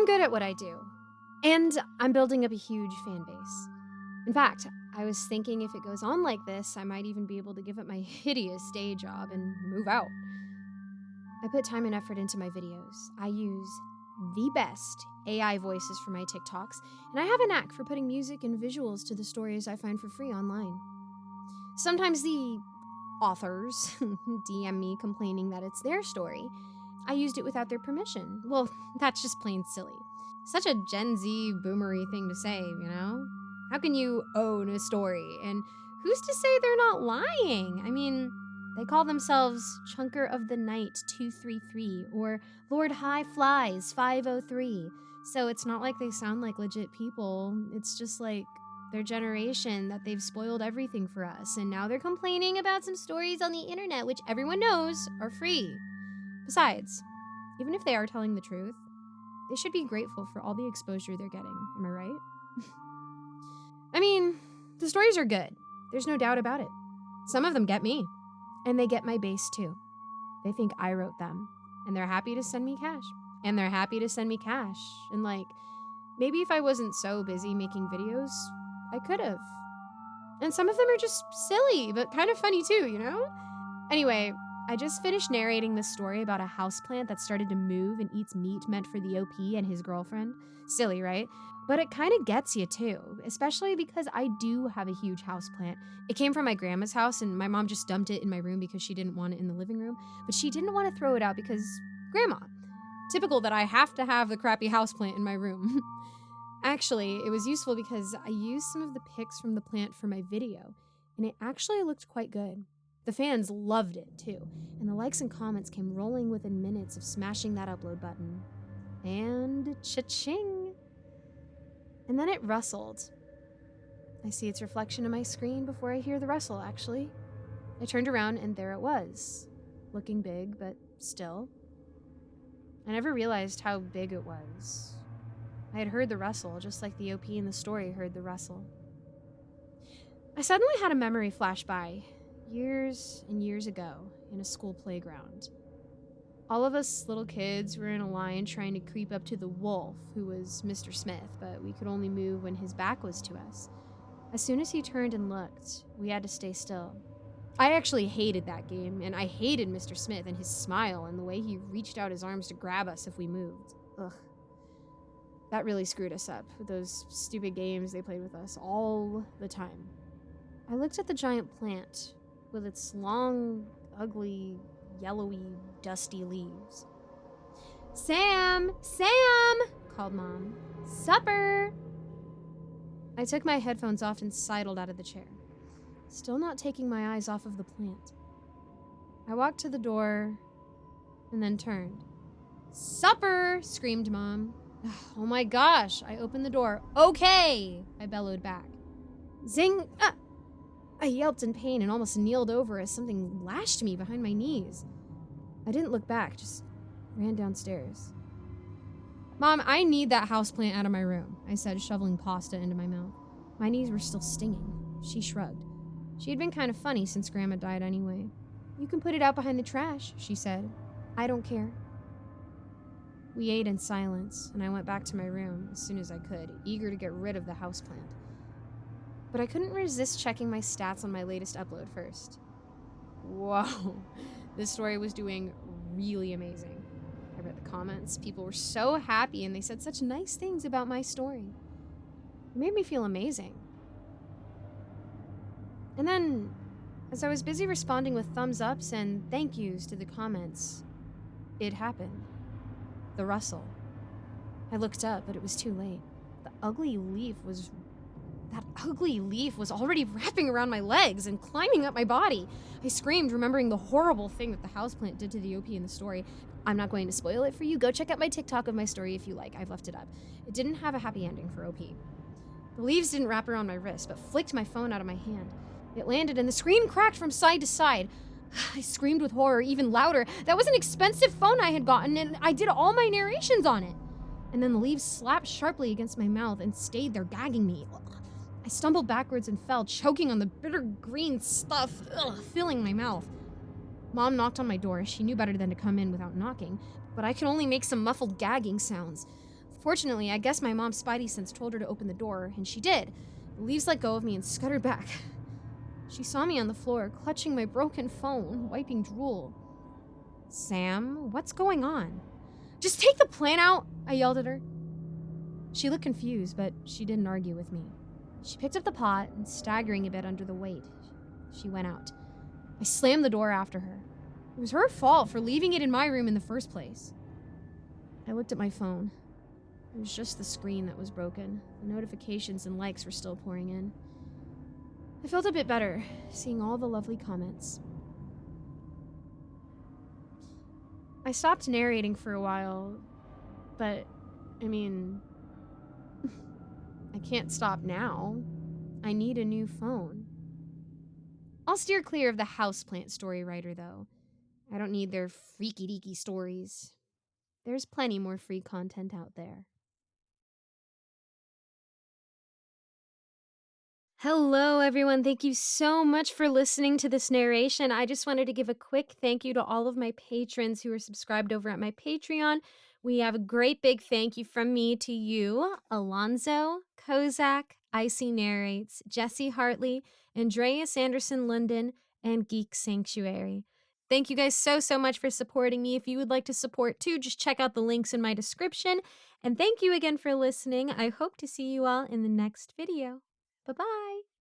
I'm good at what I do. And I'm building up a huge fan base. In fact, I was thinking if it goes on like this, I might even be able to give up my hideous day job and move out. I put time and effort into my videos. I use the best AI voices for my TikToks, and I have a knack for putting music and visuals to the stories I find for free online. Sometimes the authors DM me complaining that it's their story. I used it without their permission. Well, that's just plain silly. Such a Gen Z boomery thing to say, you know? How can you own a story? And who's to say they're not lying? I mean, they call themselves Chunker of the Night 233 or Lord High Flies 503. So it's not like they sound like legit people. It's just like their generation that they've spoiled everything for us. And now they're complaining about some stories on the internet, which everyone knows are free. Besides, even if they are telling the truth, they should be grateful for all the exposure they're getting. Am I right? I mean, the stories are good. There's no doubt about it. Some of them get me. And they get my base too. They think I wrote them. And they're happy to send me cash. And like, maybe if I wasn't so busy making videos, I could have. And some of them are just silly, but kind of funny too, you know? Anyway, I just finished narrating this story about a houseplant that started to move and eats meat meant for the OP and his girlfriend. Silly, right? But it kind of gets you too, especially because I do have a huge houseplant. It came from my grandma's house and my mom just dumped it in my room because she didn't want it in the living room. But she didn't want to throw it out because grandma. Typical that I have to have the crappy houseplant in my room. Actually, it was useful because I used some of the pics from the plant for my video, and it actually looked quite good. The fans loved it too, and the likes and comments came rolling within minutes of smashing that upload button. And cha-ching! And then it rustled. I see its reflection in my screen before I hear the rustle, actually. I turned around and there it was. Looking big, but still. I never realized how big it was. I had heard the rustle, just like the OP in the story heard the rustle. I suddenly had a memory flash by, years and years ago, in a school playground. All of us little kids were in a line trying to creep up to the wolf, who was Mr. Smith, but we could only move when his back was to us. As soon as he turned and looked, we had to stay still. I actually hated that game, and I hated Mr. Smith and his smile and the way he reached out his arms to grab us if we moved. Ugh. That really screwed us up with those stupid games they played with us all the time. I looked at the giant plant with its long, ugly, yellowy, dusty leaves. "Sam! Sam!" called Mom. "Supper!" I took my headphones off and sidled out of the chair, still not taking my eyes off of the plant. I walked to the door and then turned. "Supper!" screamed Mom. "Oh my gosh!" I opened the door. "Okay!" I bellowed back. Zing! Ah! I yelped in pain and almost kneeled over as something lashed me behind my knees. I didn't look back, just ran downstairs. "Mom, I need that houseplant out of my room," I said, shoveling pasta into my mouth. My knees were still stinging. She shrugged. She had been kind of funny since Grandma died anyway. "You can put it out behind the trash," she said. "I don't care." We ate in silence, and I went back to my room as soon as I could, eager to get rid of the houseplant. But I couldn't resist checking my stats on my latest upload first. Whoa, this story was doing really amazing. I read the comments. People were so happy and they said such nice things about my story. It made me feel amazing. And then, as I was busy responding with thumbs ups and thank yous to the comments, it happened. The rustle. I looked up, but it was too late. That ugly leaf was already wrapping around my legs and climbing up my body. I screamed, remembering the horrible thing that the houseplant did to the OP in the story. I'm not going to spoil it for you. Go check out my TikTok of my story if you like. I've left it up. It didn't have a happy ending for OP. The leaves didn't wrap around my wrist, but flicked my phone out of my hand. It landed and the screen cracked from side to side. I screamed with horror even louder. That was an expensive phone I had gotten, and I did all my narrations on it. And then the leaves slapped sharply against my mouth and stayed there, gagging me. I stumbled backwards and fell, choking on the bitter green stuff, filling my mouth. Mom knocked on my door. She knew better than to come in without knocking, but I could only make some muffled gagging sounds. Fortunately, I guess my mom's spidey sense told her to open the door, and she did. The leaves let go of me and scuttered back. She saw me on the floor, clutching my broken phone, wiping drool. Sam, what's going on? Just take the plant out, I yelled at her. She looked confused, but she didn't argue with me. She picked up the pot and, staggering a bit under the weight, she went out. I slammed the door after her. It was her fault for leaving it in my room in the first place. I looked at my phone. It was just the screen that was broken. The notifications and likes were still pouring in. I felt a bit better, seeing all the lovely comments. I stopped narrating for a while, but, I can't stop now. I need a new phone. I'll steer clear of the houseplant story writer, though. I don't need their freaky-deaky stories. There's plenty more free content out there. Hello, everyone. Thank you so much for listening to this narration. I just wanted to give a quick thank you to all of my patrons who are subscribed over at my Patreon. We have a great big thank you from me to you, Alonzo, Kozak, Icy Narrates, Jesse Hartley, Andreas Anderson London, and Geek Sanctuary. Thank you guys so much for supporting me. If you would like to support too, just check out the links in my description. And thank you again for listening. I hope to see you all in the next video. Bye-bye.